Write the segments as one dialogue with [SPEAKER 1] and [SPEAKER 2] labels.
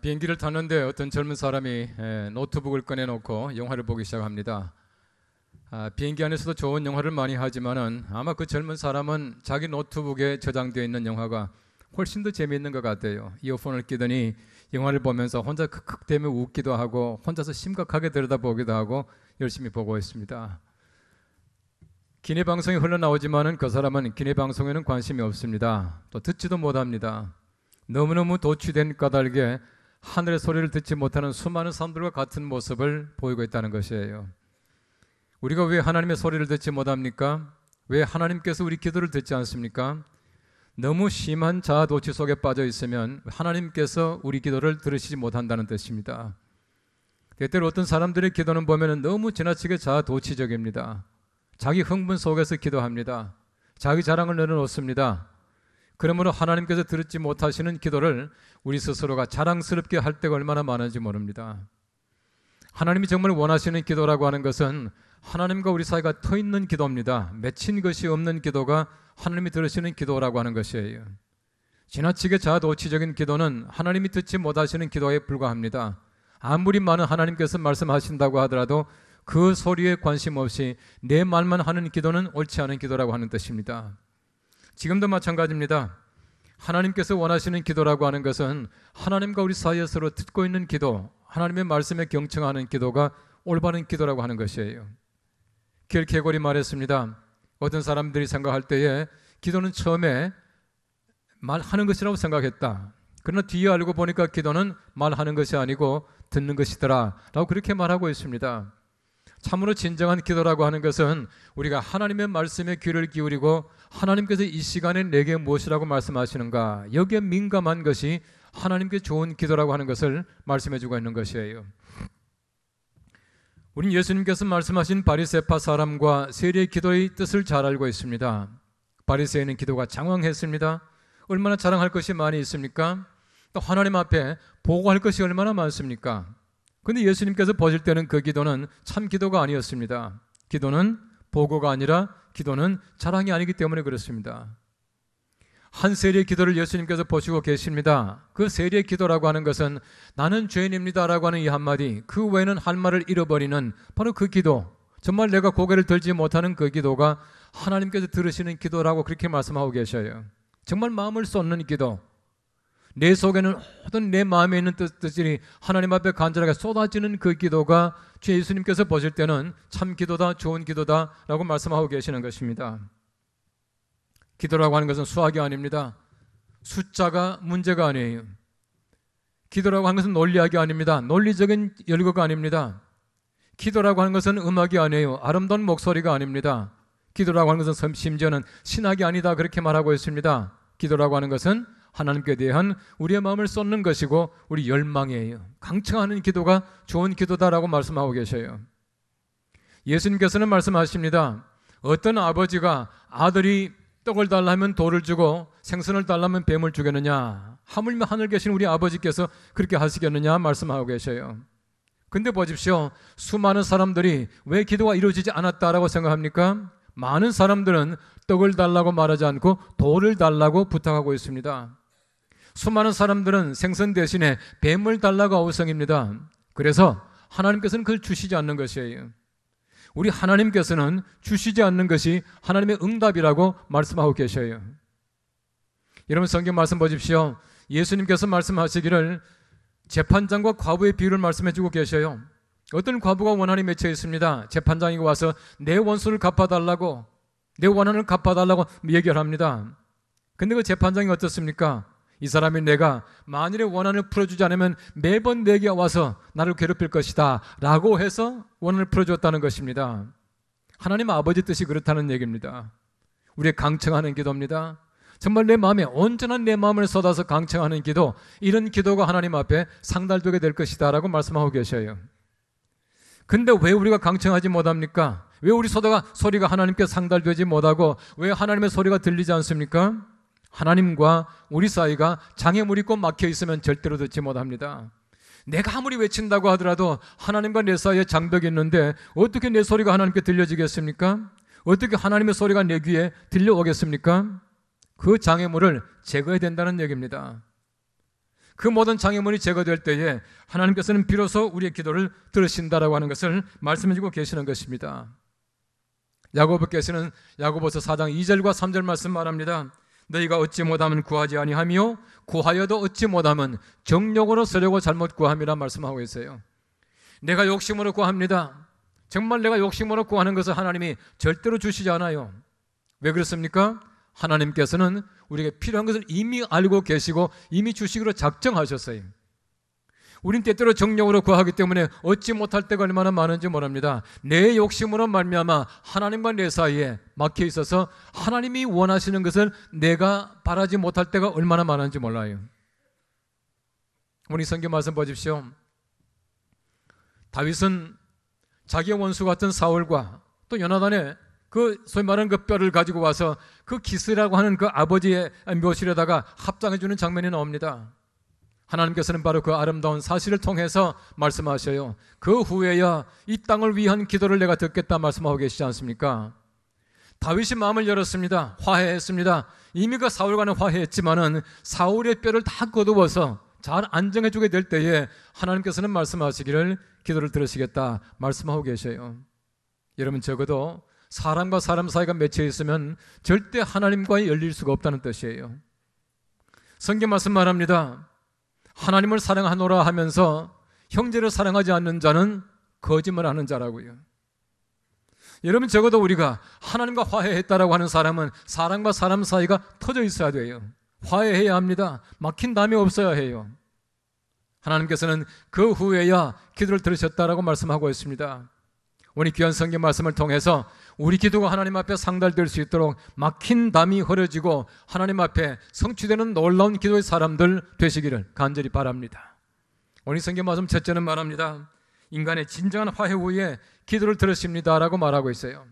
[SPEAKER 1] 비행기를 탔는데 어떤 젊은 사람이 노트북을 꺼내놓고 영화를 보기 시작합니다. 비행기 안에서도 좋은 영화를 많이 하지만은 아마 그 젊은 사람은 자기 노트북에 저장되어 있는 영화가 훨씬 더 재미있는 것 같아요. 이어폰을 끼더니 영화를 보면서 혼자 크크대며 웃기도 하고 혼자서 심각하게 들여다보기도 하고 열심히 보고 있습니다. 기내 방송이 흘러나오지만은 그 사람은 기내 방송에는 관심이 없습니다. 또 듣지도 못합니다. 너무너무 도취된 까닭에 하늘의 소리를 듣지 못하는 수많은 사람들과 같은 모습을 보이고 있다는 것이에요. 우리가 왜 하나님의 소리를 듣지 못합니까? 왜 하나님께서 우리 기도를 듣지 않습니까? 너무 심한 자아 도취 속에 빠져 있으면 하나님께서 우리 기도를 들으시지 못한다는 뜻입니다. 때때로 어떤 사람들의 기도는 보면 너무 지나치게 자아 도취적입니다. 자기 흥분 속에서 기도합니다. 자기 자랑을 내려놓습니다. 그러므로 하나님께서 들었지 못하시는 기도를 우리 스스로가 자랑스럽게 할 때가 얼마나 많은지 모릅니다. 하나님이 정말 원하시는 기도라고 하는 것은 하나님과 우리 사이가 터 있는 기도입니다. 맺힌 것이 없는 기도가 하나님이 들으시는 기도라고 하는 것이에요. 지나치게 자아도취적인 기도는 하나님이 듣지 못하시는 기도에 불과합니다. 아무리 많은 하나님께서 말씀하신다고 하더라도 그 소리에 관심 없이 내 말만 하는 기도는 옳지 않은 기도라고 하는 뜻입니다. 지금도 마찬가지입니다. 하나님께서 원하시는 기도라고 하는 것은 하나님과 우리 사이에 서로 듣고 있는 기도, 하나님의 말씀에 경청하는 기도가 올바른 기도라고 하는 것이에요. 킬케고리 말했습니다. 어떤 사람들이 생각할 때에 기도는 처음에 말하는 것이라고 생각했다. 그러나 뒤에 알고 보니까 기도는 말하는 것이 아니고 듣는 것이더라 라고 그렇게 말하고 있습니다. 참으로 진정한 기도라고 하는 것은 우리가 하나님의 말씀에 귀를 기울이고 하나님께서 이 시간에 내게 무엇이라고 말씀하시는가 여기에 민감한 것이 하나님께 좋은 기도라고 하는 것을 말씀해 주고 있는 것이에요. 우린 예수님께서 말씀하신 바리새파 사람과 세리의 기도의 뜻을 잘 알고 있습니다. 바리새인은 기도가 장황했습니다. 얼마나 자랑할 것이 많이 있습니까? 또 하나님 앞에 보고할 것이 얼마나 많습니까? 그런데 예수님께서 보실 때는 그 기도는 참 기도가 아니었습니다. 기도는 보고가 아니라 기도는 자랑이 아니기 때문에 그렇습니다. 한 세리의 기도를 예수님께서 보시고 계십니다. 그 세리의 기도라고 하는 것은 나는 죄인입니다 라고 하는 이 한마디, 그 외에는 할 말을 잃어버리는 바로 그 기도, 정말 내가 고개를 들지 못하는 그 기도가 하나님께서 들으시는 기도라고 그렇게 말씀하고 계셔요. 정말 마음을 쏟는 기도, 내 속에는 모든 내 마음에 있는 뜻들이 하나님 앞에 간절하게 쏟아지는 그 기도가 주 예수님께서 보실 때는 참 기도다, 좋은 기도다 라고 말씀하고 계시는 것입니다. 기도라고 하는 것은 수학이 아닙니다. 숫자가 문제가 아니에요. 기도라고 하는 것은 논리학이 아닙니다. 논리적인 열거가 아닙니다. 기도라고 하는 것은 음악이 아니에요. 아름다운 목소리가 아닙니다. 기도라고 하는 것은 심지어는 신학이 아니다 그렇게 말하고 있습니다. 기도라고 하는 것은 하나님께 대한 우리의 마음을 쏟는 것이고 우리 열망이에요. 강청하는 기도가 좋은 기도다라고 말씀하고 계셔요. 예수님께서는 말씀하십니다. 어떤 아버지가 아들이 떡을 달라면 돌을 주고 생선을 달라면 뱀을 주겠느냐, 하물며 하늘 계신 우리 아버지께서 그렇게 하시겠느냐 말씀하고 계셔요. 근데 보십시오. 수많은 사람들이 왜 기도가 이루어지지 않았다라고 생각합니까? 많은 사람들은 떡을 달라고 말하지 않고 돌을 달라고 부탁하고 있습니다. 수많은 사람들은 생선 대신에 뱀을 달라고 아우성입니다. 그래서 하나님께서는 그걸 주시지 않는 것이에요. 우리 하나님께서는 주시지 않는 것이 하나님의 응답이라고 말씀하고 계셔요. 여러분 성경 말씀 보십시오. 예수님께서 말씀하시기를 재판장과 과부의 비유를 말씀해 주고 계셔요. 어떤 과부가 원한이 맺혀 있습니다. 재판장이 와서 내 원수를 갚아달라고, 내 원한을 갚아달라고 얘기를 합니다. 근데 그 재판장이 어떻습니까? 이 사람이 내가 만일에 원한을 풀어주지 않으면 매번 내게 와서 나를 괴롭힐 것이다 라고 해서 원한을 풀어줬다는 것입니다. 하나님 아버지 뜻이 그렇다는 얘기입니다. 우리의 강청하는 기도입니다. 정말 내 마음에 온전한 내 마음을 쏟아서 강청하는 기도, 이런 기도가 하나님 앞에 상달되게 될 것이다 라고 말씀하고 계셔요. 근데 왜 우리가 강청하지 못합니까? 왜 우리 소리가 하나님께 상달되지 못하고 왜 하나님의 소리가 들리지 않습니까? 하나님과 우리 사이가 장애물이 꼭 막혀 있으면 절대로 듣지 못합니다. 내가 아무리 외친다고 하더라도 하나님과 내 사이에 장벽이 있는데 어떻게 내 소리가 하나님께 들려지겠습니까? 어떻게 하나님의 소리가 내 귀에 들려오겠습니까? 그 장애물을 제거해야 된다는 얘기입니다. 그 모든 장애물이 제거될 때에 하나님께서는 비로소 우리의 기도를 들으신다라고 하는 것을 말씀해 주고 계시는 것입니다. 야고보께서는 야고보서 4장 2절과 3절 말씀 말합니다. 너희가 얻지 못하면 구하지 아니하며 구하여도 얻지 못하면 정욕으로 쓰려고 잘못 구함이라 말씀하고 있어요. 내가 욕심으로 구합니다. 정말 내가 욕심으로 구하는 것을 하나님이 절대로 주시지 않아요. 왜 그렇습니까? 하나님께서는 우리에게 필요한 것을 이미 알고 계시고 이미 주시기로 작정하셨어요. 우린 때때로 정욕으로 구하기 때문에 얻지 못할 때가 얼마나 많은지 모릅니다. 내 욕심으로 말미암아 하나님과 내 사이에 막혀 있어서 하나님이 원하시는 것을 내가 바라지 못할 때가 얼마나 많은지 몰라요. 우리 성경 말씀 보십시오. 다윗은 자기의 원수 같은 사울과 또 요나단의 그 소위 말하는 그 뼈를 가지고 와서 그 기스라고 하는 그 아버지의 묘실에다가 합장해주는 장면이 나옵니다. 하나님께서는 바로 그 아름다운 사실을 통해서 말씀하셔요. 그 후에야 이 땅을 위한 기도를 내가 듣겠다 말씀하고 계시지 않습니까? 다윗이 마음을 열었습니다. 화해했습니다. 이미 그 사울과는 화해했지만은 사울의 뼈를 다 거두어서 잘 안정해주게 될 때에 하나님께서는 말씀하시기를 기도를 들으시겠다 말씀하고 계셔요. 여러분, 적어도 사람과 사람 사이가 맺혀 있으면 절대 하나님과 열릴 수가 없다는 뜻이에요. 성경 말씀 말합니다. 하나님을 사랑하노라 하면서 형제를 사랑하지 않는 자는 거짓말하는 자라고요. 여러분, 적어도 우리가 하나님과 화해했다라고 하는 사람은 사람과 사람 사이가 터져 있어야 돼요. 화해해야 합니다. 막힌 담이 없어야 해요. 하나님께서는 그 후에야 기도를 들으셨다라고 말씀하고 있습니다. 오늘 귀한 성경 말씀을 통해서 우리 기도가 하나님 앞에 상달될 수 있도록 막힌 담이 흐려지고 하나님 앞에 성취되는 놀라운 기도의 사람들 되시기를 간절히 바랍니다. 오늘 성경 말씀 첫째는 말합니다. 인간의 진정한 화해 후에 기도를 들으십니다라고 말하고 있어요.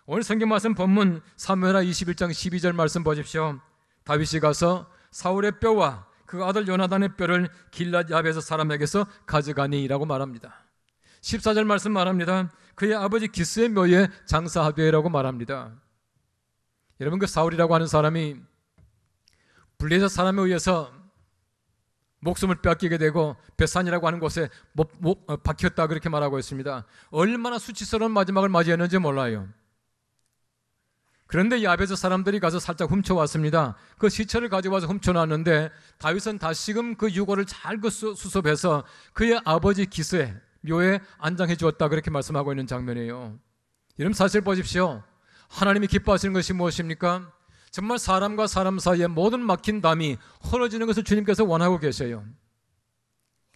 [SPEAKER 1] 오늘 성경 말씀 본문 사무엘하 21장 12절 말씀 보십시오. 다윗이 가서 사울의 뼈와 그 아들 요나단의 뼈를 길앗 야베스 사람에게서 가져가니라고 말합니다. 14절 말씀 말합니다. 그의 아버지 기스의 묘에 장사하되라고 말합니다. 여러분, 그 사울이라고 하는 사람이 블레셋 사람에 의해서 목숨을 빼앗기게 되고 베산이라고 하는 곳에 박혔다 그렇게 말하고 있습니다. 얼마나 수치스러운 마지막을 맞이했는지 몰라요. 그런데 야베스 사람들이 가서 살짝 훔쳐왔습니다. 그 시체를 가져와서 훔쳐놨는데 다윗은 다시금 그 유골을 잘 수습해서 그의 아버지 기스에 묘에 안장해 주었다 그렇게 말씀하고 있는 장면이에요. 여러분, 사실 보십시오. 하나님이 기뻐하시는 것이 무엇입니까? 정말 사람과 사람 사이에 모든 막힌 담이 헐어지는 것을 주님께서 원하고 계셔요.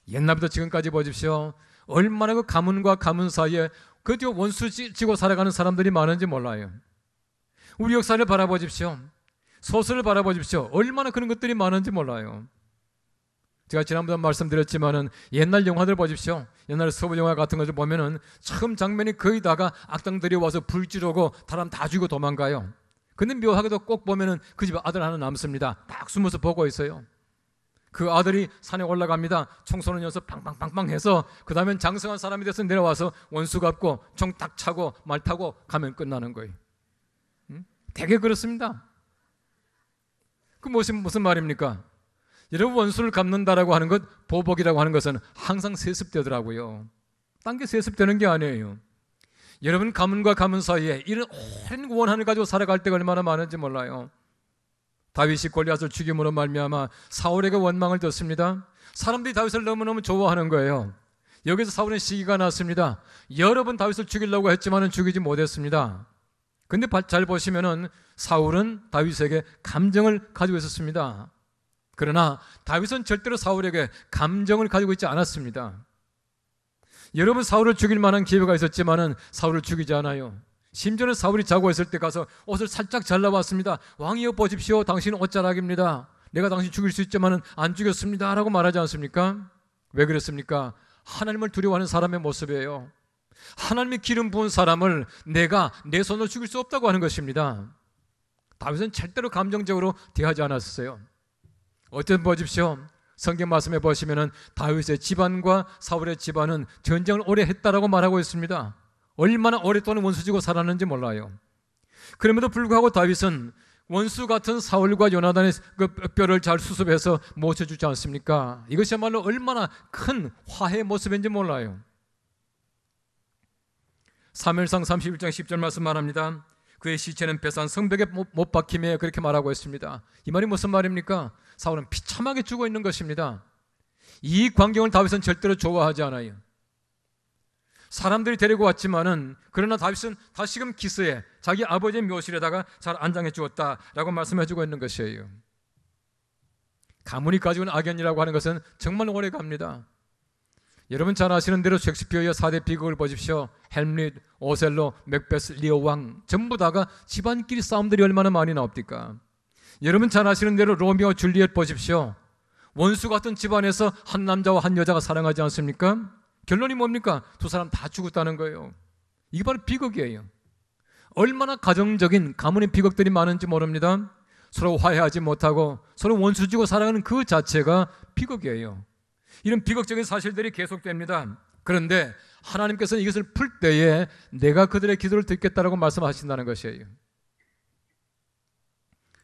[SPEAKER 1] 옛날부터 지금까지 보십시오. 얼마나 그 가문과 가문 사이에 그 원수 지고 살아가는 사람들이 많은지 몰라요. 우리 역사를 바라보십시오. 소설을 바라보십시오. 얼마나 그런 것들이 많은지 몰라요. 제가 지난번에 말씀드렸지만은 옛날 영화들 보십시오. 옛날 서부 영화 같은 것을 보면은 처음 장면이 거의 다가 악당들이 와서 불 지르고 사람 다 죽이고 도망가요. 근데 묘하게도 꼭 보면은 그 집 아들 하나 남습니다. 딱 숨어서 보고 있어요. 그 아들이 산에 올라갑니다. 총 쏘는 녀석 빵빵빵빵 해서 그 다음엔 장성한 사람이 돼서 내려와서 원수 갚고 총 딱 차고 말 타고 가면 끝나는 거예요. 되게 그렇습니다. 그 무슨 말입니까? 여러분, 원수를 갚는다라고 하는 것, 보복이라고 하는 것은 항상 세습되더라고요. 딴 게 세습되는 게 아니에요. 여러분, 가문과 가문 사이에 이런 오랜 원한을 가지고 살아갈 때가 얼마나 많은지 몰라요. 다윗이 골리앗을 죽임으로 말미암아 사울에게 원망을 듣습니다. 사람들이 다윗을 너무너무 좋아하는 거예요. 여기서 사울은 시기가 났습니다. 여러 번 다윗을 죽이려고 했지만 죽이지 못했습니다. 근데 잘 보시면은 사울은 다윗에게 감정을 가지고 있었습니다. 그러나 다윗은 절대로 사울에게 감정을 가지고 있지 않았습니다. 여러분, 사울을 죽일 만한 기회가 있었지만은 사울을 죽이지 않아요. 심지어는 사울이 자고 있을 때 가서 옷을 살짝 잘라봤습니다. 왕이여 보십시오. 당신은 옷자락입니다. 내가 당신 죽일 수 있지만은 안 죽였습니다 라고 말하지 않습니까? 왜 그랬습니까? 하나님을 두려워하는 사람의 모습이에요. 하나님이 기름 부은 사람을 내가 내 손으로 죽일 수 없다고 하는 것입니다. 다윗은 절대로 감정적으로 대하지 않았어요. 어쨌든 보십시오. 성경 말씀에 보시면은 다윗의 집안과 사울의 집안은 전쟁을 오래 했다라고 말하고 있습니다. 얼마나 오랫동안 원수지고 살았는지 몰라요. 그럼에도 불구하고 다윗은 원수 같은 사울과 요나단의 그 뼈를 잘 수습해서 모셔주지 않습니까? 이것이야말로 얼마나 큰 화해의 모습인지 몰라요. 사무엘상 31장 10절 말씀 말합니다. 그의 시체는 베산 성벽에 못 박히며 그렇게 말하고 있습니다. 이 말이 무슨 말입니까? 사울은 비참하게 죽어 있는 것입니다. 이 광경을 다윗은 절대로 좋아하지 않아요. 사람들이 데리고 왔지만은 그러나 다윗은 다시금 기스에 자기 아버지의 묘실에다가 잘 안장해 주었다라고 말씀해 주고 있는 것이에요. 가문이 가지고 있는 악연이라고 하는 것은 정말 오래 갑니다. 여러분 잘 아시는 대로 셰익스피어의 4대 비극을 보십시오. 햄릿, 오셀로, 맥베스, 리어 왕 전부 다가 집안끼리 싸움들이 얼마나 많이 나옵니까? 여러분 잘 아시는 대로 로미오 줄리엣 보십시오. 원수 같은 집안에서 한 남자와 한 여자가 사랑하지 않습니까? 결론이 뭡니까? 두 사람 다 죽었다는 거예요. 이게 바로 비극이에요. 얼마나 가정적인 가문의 비극들이 많은지 모릅니다. 서로 화해하지 못하고 서로 원수지고 살아가는 그 자체가 비극이에요. 이런 비극적인 사실들이 계속됩니다. 그런데 하나님께서는 이것을 풀 때에 내가 그들의 기도를 듣겠다라고 말씀하신다는 것이에요.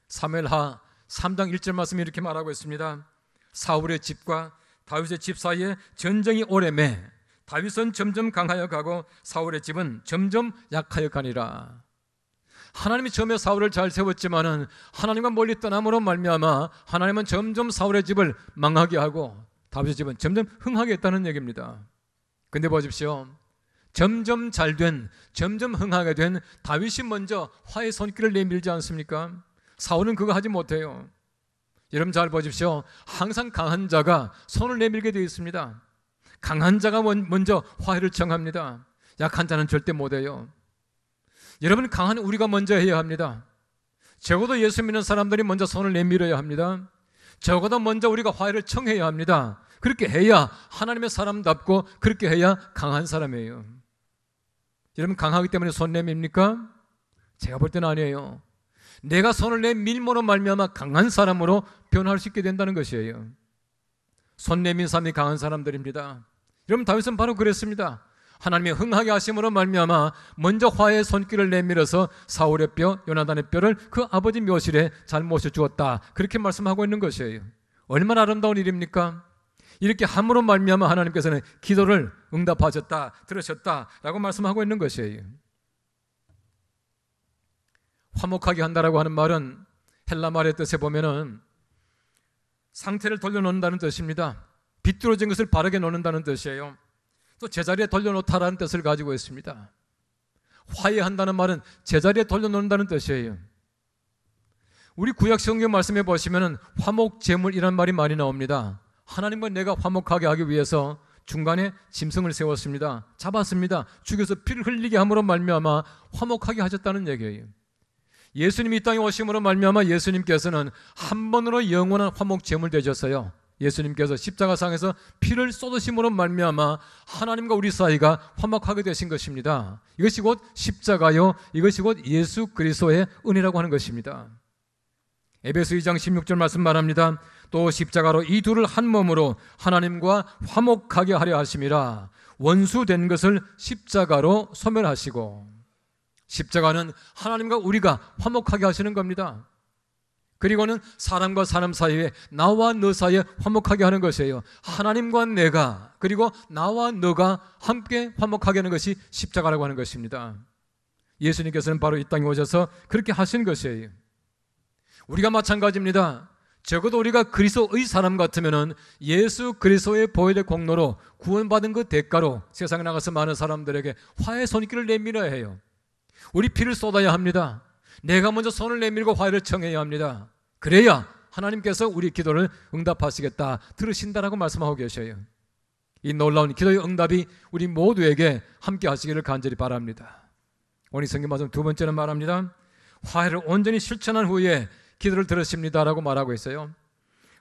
[SPEAKER 1] 사무엘하 3장 1절 말씀이 이렇게 말하고 있습니다. 사울의 집과 다윗의 집 사이에 전쟁이 오래매 다윗은 점점 강하여 가고 사울의 집은 점점 약하여 가니라. 하나님이 처음에 사울을 잘 세웠지만은 하나님과 멀리 떠남으로 말미암아 하나님은 점점 사울의 집을 망하게 하고 다윗의 집은 점점 흥하게 했다는 얘기입니다. 근데 보십시오. 점점 잘된, 점점 흥하게 된 다윗이 먼저 화해 손길을 내밀지 않습니까? 사울은 그거 하지 못해요. 여러분 잘 보십시오. 항상 강한 자가 손을 내밀게 되어 있습니다. 강한 자가 먼저 화해를 청합니다. 약한 자는 절대 못해요. 여러분 강한 우리가 먼저 해야 합니다. 적어도 예수 믿는 사람들이 먼저 손을 내밀어야 합니다. 적어도 먼저 우리가 화해를 청해야 합니다. 그렇게 해야 하나님의 사람답고 그렇게 해야 강한 사람이에요. 여러분 강하기 때문에 손 내밉니까? 제가 볼 때는 아니에요. 내가 손을 내밀므로 말미암아 강한 사람으로 변할 수 있게 된다는 것이에요. 손 내민 사람이 강한 사람들입니다. 여러분 다윗은 바로 그랬습니다. 하나님의 흥하게 하심으로 말미암아 먼저 화해의 손길을 내밀어서 사울의 뼈, 요나단의 뼈를 그 아버지 묘실에 잘 모셔주었다. 그렇게 말씀하고 있는 것이에요. 얼마나 아름다운 일입니까? 이렇게 함으로 말미암아 하나님께서는 기도를 응답하셨다, 들으셨다라고 말씀하고 있는 것이에요. 화목하게 한다라고 하는 말은 헬라 말의 뜻에 보면은 상태를 돌려놓는다는 뜻입니다. 비뚤어진 것을 바르게 놓는다는 뜻이에요. 또 제자리에 돌려놓다라는 뜻을 가지고 있습니다. 화해한다는 말은 제자리에 돌려놓는다는 뜻이에요. 우리 구약 성경 말씀에 보시면은 화목제물이란 말이 많이 나옵니다. 하나님과 내가 화목하게 하기 위해서 중간에 짐승을 세웠습니다. 잡았습니다. 죽여서 피를 흘리게 함으로 말미암아 화목하게 하셨다는 얘기예요. 예수님이 이 땅에 오심으로 말미암아 예수님께서는 한 번으로 영원한 화목 제물 되셨어요. 예수님께서 십자가상에서 피를 쏟으심으로 말미암아 하나님과 우리 사이가 화목하게 되신 것입니다. 이것이 곧 십자가요, 이것이 곧 예수 그리스도의 은혜라고 하는 것입니다. 에베소 2장 16절 말씀 말합니다. 또 십자가로 이 둘을 한 몸으로 하나님과 화목하게 하려 하심이라. 원수된 것을 십자가로 소멸하시고. 십자가는 하나님과 우리가 화목하게 하시는 겁니다. 그리고는 사람과 사람 사이에, 나와 너 사이에 화목하게 하는 것이에요. 하나님과 내가, 그리고 나와 너가 함께 화목하게 하는 것이 십자가라고 하는 것입니다. 예수님께서는 바로 이 땅에 오셔서 그렇게 하신 것이에요. 우리가 마찬가지입니다. 적어도 우리가 그리스도의 사람 같으면은 예수 그리스도의 보혈의 공로로 구원받은 그 대가로 세상에 나가서 많은 사람들에게 화해의 손길을 내밀어야 해요. 우리 피를 쏟아야 합니다. 내가 먼저 손을 내밀고 화해를 청해야 합니다. 그래야 하나님께서 우리 기도를 응답하시겠다, 들으신다라고 말씀하고 계셔요. 이 놀라운 기도의 응답이 우리 모두에게 함께 하시기를 간절히 바랍니다. 오늘 성경 말씀 두 번째는 말합니다. 화해를 온전히 실천한 후에 기도를 들으십니다라고 말하고 있어요.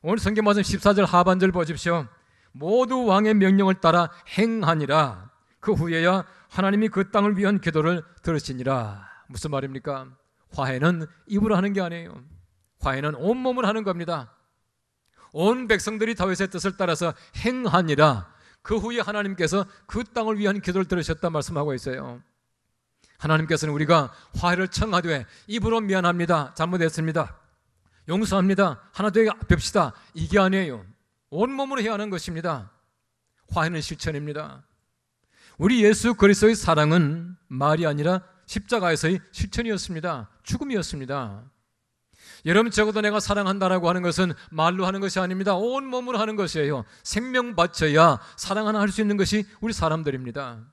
[SPEAKER 1] 오늘 성경 말씀 14절 하반절 보십시오. 모두 왕의 명령을 따라 행하니라. 그 후에야 하나님이 그 땅을 위한 기도를 들으시니라. 무슨 말입니까? 화해는 입으로 하는 게 아니에요. 화해는 온몸으로 하는 겁니다. 온 백성들이 다윗의 뜻을 따라서 행하니라. 그 후에 하나님께서 그 땅을 위한 기도를 들으셨다 말씀하고 있어요. 하나님께서는 우리가 화해를 청하되 입으로 미안합니다, 잘못했습니다, 용서합니다, 하나 되게 뵙시다, 이게 아니에요. 온몸으로 해야 하는 것입니다. 화해는 실천입니다. 우리 예수 그리스도의 사랑은 말이 아니라 십자가에서의 실천이었습니다. 죽음이었습니다. 여러분, 적어도 내가 사랑한다라고 하는 것은 말로 하는 것이 아닙니다. 온몸으로 하는 것이에요. 생명 바쳐야 사랑 하나 할 수 있는 것이 우리 사람들입니다.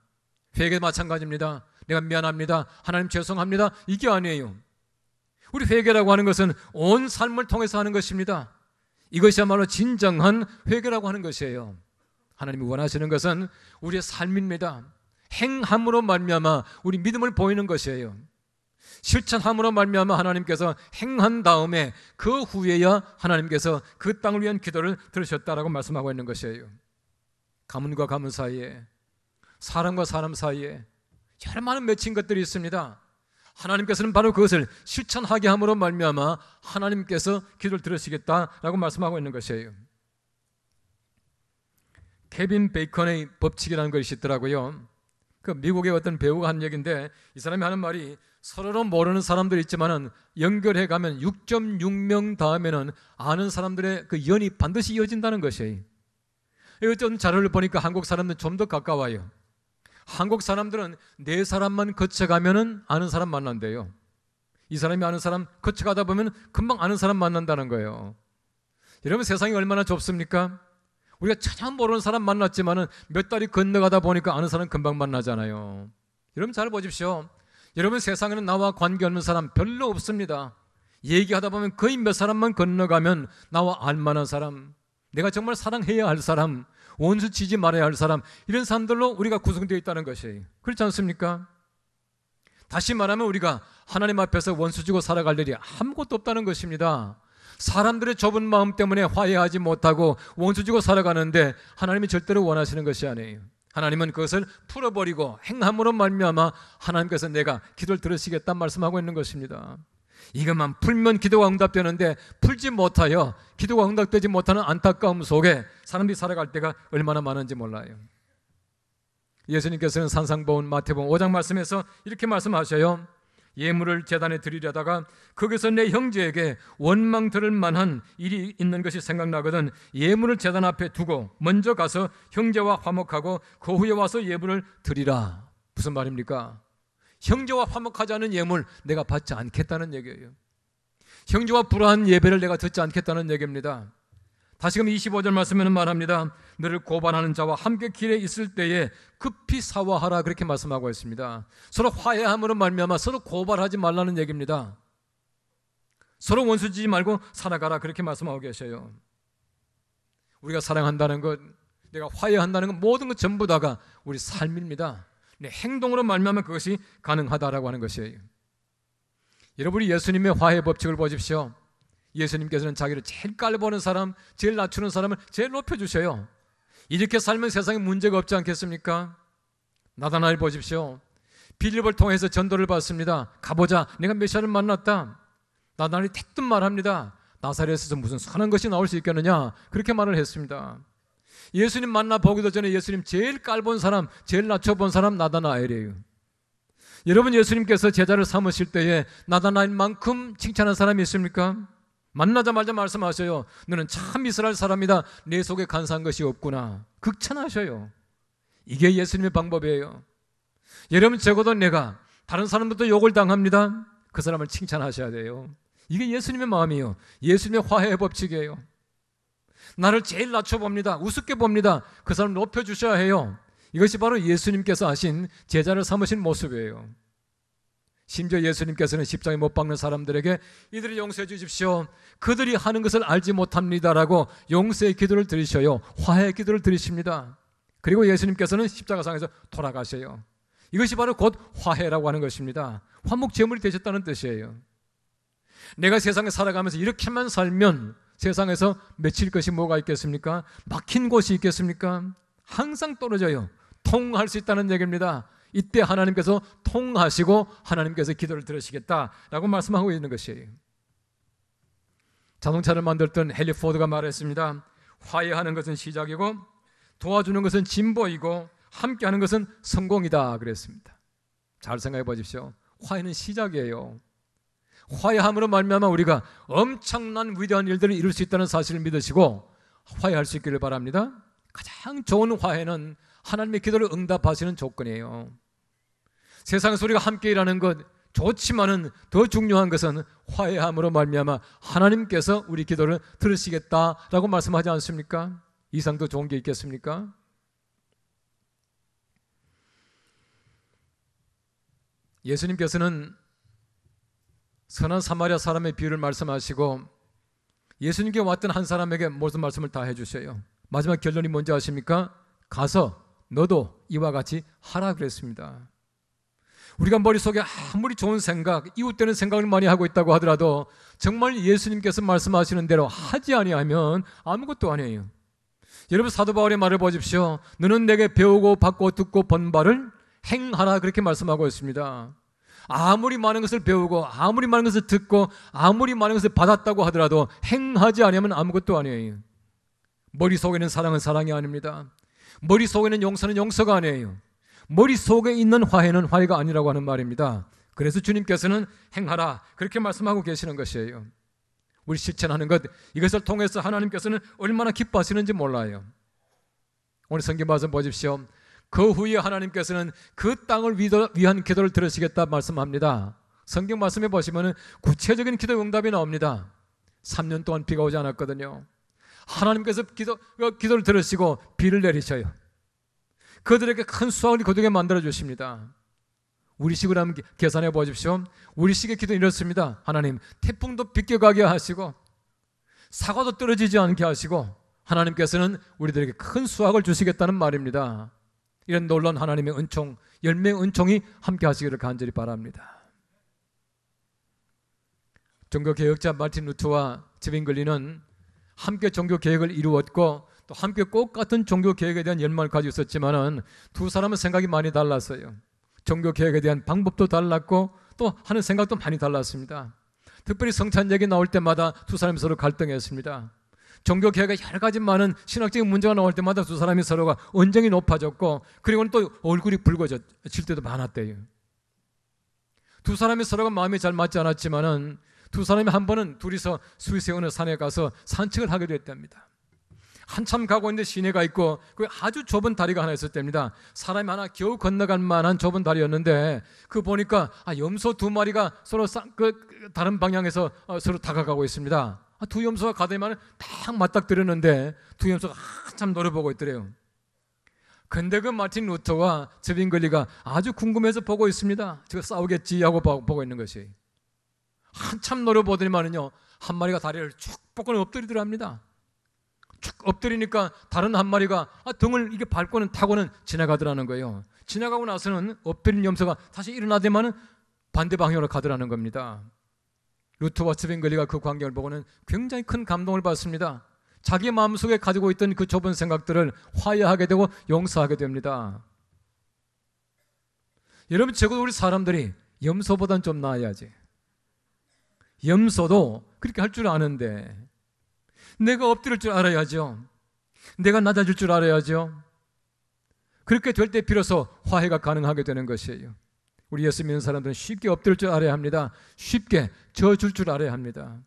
[SPEAKER 1] 회개 마찬가지입니다. 내가 미안합니다, 하나님 죄송합니다, 이게 아니에요. 우리 회개라고 하는 것은 온 삶을 통해서 하는 것입니다. 이것이야말로 진정한 회개라고 하는 것이에요. 하나님이 원하시는 것은 우리의 삶입니다. 행함으로 말미암아 우리 믿음을 보이는 것이에요. 실천함으로 말미암아 하나님께서 행한 다음에 그 후에야 하나님께서 그 땅을 위한 기도를 들으셨다라고 말씀하고 있는 것이에요. 가문과 가문 사이에, 사람과 사람 사이에 여러 많은 맺힌 것들이 있습니다. 하나님께서는 바로 그것을 실천하게 함으로 말미암아 하나님께서 기도를 들으시겠다라고 말씀하고 있는 것이에요. 케빈 베이컨의 법칙이라는 것이 있더라고요. 그 미국의 어떤 배우가 한 얘기인데, 이 사람이 하는 말이 서로 모르는 사람들이 있지만은 연결해 가면 6.6명 다음에는 아는 사람들의 그 연이 반드시 이어진다는 것이에요. 어떤 자료를 보니까 한국 사람들은 좀 더 가까워요. 한국 사람들은 4사람만 거쳐가면은 아는 사람 만난대요. 이 사람이 아는 사람 거쳐가다 보면 금방 아는 사람 만난다는 거예요. 여러분, 세상이 얼마나 좁습니까? 우리가 전혀 모르는 사람 만났지만은 몇 달이 건너가다 보니까 아는 사람 금방 만나잖아요. 여러분 잘 보십시오. 여러분, 세상에는 나와 관계없는 사람 별로 없습니다. 얘기하다 보면 거의 몇 사람만 건너가면 나와 알만한 사람, 내가 정말 사랑해야 할 사람, 원수 치지 말아야 할 사람, 이런 사람들로 우리가 구성되어 있다는 것이에요. 그렇지 않습니까? 다시 말하면 우리가 하나님 앞에서 원수 지고 살아갈 일이 아무것도 없다는 것입니다. 사람들의 좁은 마음 때문에 화해하지 못하고 원수 지고 살아가는데 하나님이 절대로 원하시는 것이 아니에요. 하나님은 그것을 풀어버리고 행함으로 말미암아 하나님께서 내가 기도를 들으시겠다 말씀하고 있는 것입니다. 이것만 풀면 기도가 응답되는데 풀지 못하여 기도가 응답되지 못하는 안타까움 속에 사람들이 살아갈 때가 얼마나 많은지 몰라요. 예수님께서는 산상보훈 마태복음 5장 말씀에서 이렇게 말씀하셔요. 예물을 제단에 드리려다가 거기서 내 형제에게 원망 들을 만한 일이 있는 것이 생각나거든 예물을 제단 앞에 두고 먼저 가서 형제와 화목하고 그 후에 와서 예물을 드리라. 무슨 말입니까? 형제와 화목하지 않은 예물 내가 받지 않겠다는 얘기예요. 형제와 불화한 예배를 내가 듣지 않겠다는 얘기입니다. 다시금 25절 말씀에는 말합니다. 너를 고발하는 자와 함께 길에 있을 때에 급히 사과하라, 그렇게 말씀하고 있습니다. 서로 화해함으로 말미암아 서로 고발하지 말라는 얘기입니다. 서로 원수지지 말고 살아가라, 그렇게 말씀하고 계셔요. 우리가 사랑한다는 것, 내가 화해한다는 것, 모든 것 전부 다가 우리 삶입니다. 행동으로 말미암아 그것이 가능하다라고 하는 것이에요. 여러분이 예수님의 화해 법칙을 보십시오. 예수님께서는 자기를 제일 깔보는 사람, 제일 낮추는 사람을 제일 높여주셔요. 이렇게 살면 세상에 문제가 없지 않겠습니까? 나다나엘 보십시오. 빌립을 통해서 전도를 받습니다. 가보자, 내가 메시아를 만났다. 나다나엘이 대뜸 말합니다. 나사렛에서 무슨 선한 것이 나올 수 있겠느냐, 그렇게 말을 했습니다. 예수님 만나보기도 전에 예수님 제일 깔본 사람, 제일 낮춰본 사람 나다나엘이에요. 여러분, 예수님께서 제자를 삼으실 때에 나다나엘만큼 칭찬한 사람이 있습니까? 만나자마자 말씀하셔요. 너는 참 이스라엘 사람이다. 내 속에 간사한 것이 없구나. 극찬하셔요. 이게 예수님의 방법이에요. 여러분, 적어도 내가 다른 사람들도 욕을 당합니다. 그 사람을 칭찬하셔야 돼요. 이게 예수님의 마음이에요. 예수님의 화해의 법칙이에요. 나를 제일 낮춰봅니다. 우습게 봅니다. 그 사람 높여주셔야 해요. 이것이 바로 예수님께서 하신 제자를 삼으신 모습이에요. 심지어 예수님께서는 십자가에 못 박는 사람들에게 이들이 용서해 주십시오, 그들이 하는 것을 알지 못합니다라고 용서의 기도를 드리셔요. 화해의 기도를 드리십니다. 그리고 예수님께서는 십자가상에서 돌아가셔요. 이것이 바로 곧 화해라고 하는 것입니다. 화목제물이 되셨다는 뜻이에요. 내가 세상에 살아가면서 이렇게만 살면 세상에서 맺힐 것이 뭐가 있겠습니까? 막힌 곳이 있겠습니까? 항상 떨어져요. 통할 수 있다는 얘기입니다. 이때 하나님께서 통하시고 하나님께서 기도를 들으시겠다라고 말씀하고 있는 것이에요. 자동차를 만들던 헨리 포드가 말했습니다. 화해하는 것은 시작이고 도와주는 것은 진보이고 함께하는 것은 성공이다, 그랬습니다. 잘 생각해 보십시오. 화해는 시작이에요. 화해함으로 말미암아 우리가 엄청난 위대한 일들을 이룰 수 있다는 사실을 믿으시고 화해할 수 있기를 바랍니다. 가장 좋은 화해는 하나님의 기도를 응답하시는 조건이에요. 세상에서 우리가 함께 일하는 것 좋지만은 더 중요한 것은 화해함으로 말미암아 하나님께서 우리 기도를 들으시겠다라고 말씀하지 않습니까? 이상 더 좋은 게 있겠습니까? 예수님께서는 선한 사마리아 사람의 비유를 말씀하시고 예수님께 왔던 한 사람에게 모든 말씀을 다 해주셔요. 마지막 결론이 뭔지 아십니까? 가서 너도 이와 같이 하라 그랬습니다. 우리가 머릿속에 아무리 좋은 생각, 이웃되는 생각을 많이 하고 있다고 하더라도 정말 예수님께서 말씀하시는 대로 하지 아니하면 아무것도 아니에요. 여러분, 사도 바울의 말을 보십시오. 너는 내게 배우고 받고 듣고 본 바를 행하라, 그렇게 말씀하고 있습니다. 아무리 많은 것을 배우고 아무리 많은 것을 듣고 아무리 많은 것을 받았다고 하더라도 행하지 않으면 아무것도 아니에요. 머릿속에는 사랑은 사랑이 아닙니다. 머릿속에는 용서는 용서가 아니에요. 머릿속에 있는 화해는 화해가 아니라고 하는 말입니다. 그래서 주님께서는 행하라, 그렇게 말씀하고 계시는 것이에요. 우리 실천하는 것, 이것을 통해서 하나님께서는 얼마나 기뻐하시는지 몰라요. 오늘 성경 말씀 보십시오. 그 후에 하나님께서는 그 땅을 위한 기도를 들으시겠다 말씀합니다. 성경 말씀에 보시면 구체적인 기도 응답이 나옵니다. 3년 동안 비가 오지 않았거든요. 하나님께서 기도를 들으시고 비를 내리셔요. 그들에게 큰 수확을 거두게 만들어 주십니다. 우리식으로 한번 계산해 보십시오. 우리식의 기도는 이렇습니다. 하나님, 태풍도 비껴가게 하시고 사과도 떨어지지 않게 하시고 하나님께서는 우리들에게 큰 수확을 주시겠다는 말입니다. 이런 놀라운 하나님의 은총, 열매의 은총이 함께 하시기를 간절히 바랍니다. 종교개혁자 마틴 루터와 즈빙글리는 함께 종교개혁을 이루었고 또 함께 꼭 같은 종교개혁에 대한 열망을 가지고 있었지만은 두 사람은 생각이 많이 달랐어요. 종교개혁에 대한 방법도 달랐고 또 하는 생각도 많이 달랐습니다. 특별히 성찬 얘기 나올 때마다 두 사람이 서로 갈등했습니다. 종교개혁에 여러 가지 많은 신학적인 문제가 나올 때마다 두 사람이 서로가 언쟁이 높아졌고 그리고는 또 얼굴이 붉어질 때도 많았대요. 두 사람이 서로가 마음이 잘 맞지 않았지만은 두 사람이 한 번은 둘이서 스위스의 어느 산에 가서 산책을 하게 됐답니다. 한참 가고 있는데 시내가 있고 그 아주 좁은 다리가 하나 있을 때입니다. 사람이 하나 겨우 건너갈 만한 좁은 다리였는데 그 보니까 염소 두 마리가 서로 다른 방향에서 서로 다가가고 있습니다. 두 염소가 가더니만 딱 맞닥뜨렸는데 두 염소가 한참 노려보고 있더래요. 근데 그 마틴 루터와 즈빙글리가 아주 궁금해서 보고 있습니다. 저거 싸우겠지 하고 보고 있는 것이. 한참 노려보더니만은요, 한 마리가 다리를 쭉 뻗고는 엎드리더랍니다. 쭉 엎드리니까 다른 한 마리가 등을 이게 밟고는 타고는 지나가더라는 거예요. 지나가고 나서는 엎드린 염소가 다시 일어나더니만은 반대 방향으로 가더라는 겁니다. 루터와 즈빙글리가 그 광경을 보고는 굉장히 큰 감동을 받습니다. 자기 마음속에 가지고 있던 그 좁은 생각들을 화해하게 되고 용서하게 됩니다. 여러분, 적어도 우리 사람들이 염소보단 좀 나아야지. 염소도 그렇게 할 줄 아는데 내가 엎드릴 줄 알아야죠. 내가 낮아질 줄 알아야죠. 그렇게 될 때 비로소 화해가 가능하게 되는 것이에요. 우리 예수 믿는 사람들은 쉽게 엎드릴 줄 알아야 합니다. 쉽게 져줄 줄 알아야 합니다.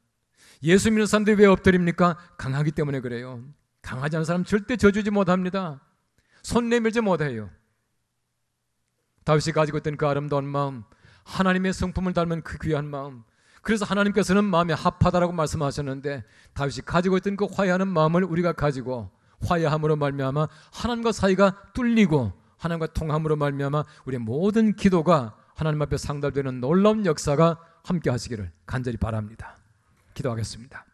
[SPEAKER 1] 예수 믿는 사람들이 왜 엎드립니까? 강하기 때문에 그래요. 강하지 않은 사람 절대 져주지 못합니다. 손 내밀지 못해요. 다윗이 가지고 있던 그 아름다운 마음, 하나님의 성품을 닮은 그 귀한 마음, 그래서 하나님께서는 마음이 합하다라고 말씀하셨는데 다윗이 가지고 있던 그 화해하는 마음을 우리가 가지고 화해함으로 말미암아 하나님과 사이가 뚫리고 하나님과 통함으로 말미암아 우리의 모든 기도가 하나님 앞에 상달되는 놀라운 역사가 함께 하시기를 간절히 바랍니다. 기도하겠습니다.